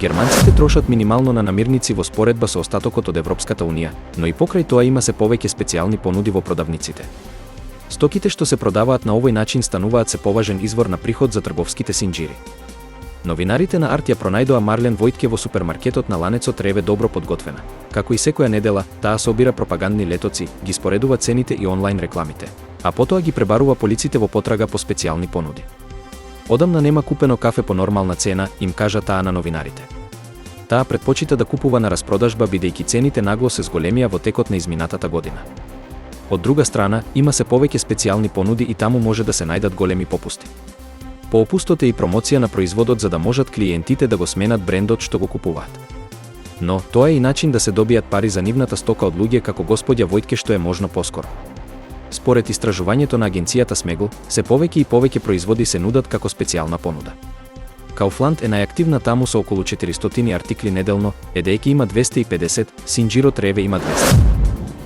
Германците трошат минимално на намирници во споредба со остатокот од Европската унија, но и покрај тоа има се повеќе специјални понуди во продавниците. Стоките што се продаваат на овој начин стануваат се поважен извор на приход за трговските синџири. Новинарите на Арт ја пронајдоа Марлен Војтке во супермаркетот на ланецот Реве добро подготвена. Како и секоја недела, таа собира пропагандни летоци, ги споредува цените и онлайн рекламите, а потоа ги пребарува полиците во потрага по специјални понуди. Одамна нема купено кафе по нормална цена, им кажа таа на новинарите. Таа предпочита да купува на распродажба бидејќи цените нагло се зголемија во текот на изминатата година. Од друга страна, има се повеќе специјални понуди и таму може да се најдат големи попусти. Попустот е и промоција на производот за да можат клиентите да го сменат брендот што го купуваат. Но, тоа е и начин да се добијат пари за нивната стока од луѓе како господја Војтке што е можно поскоро. Според истражувањето на агенцијата Смегл, се повеќе и повеќе производи се нудат како специјална понуда. Kaufland е најактивна таму со околу 400 артикли неделно, едејќи има 250, синџирот Реве има 200.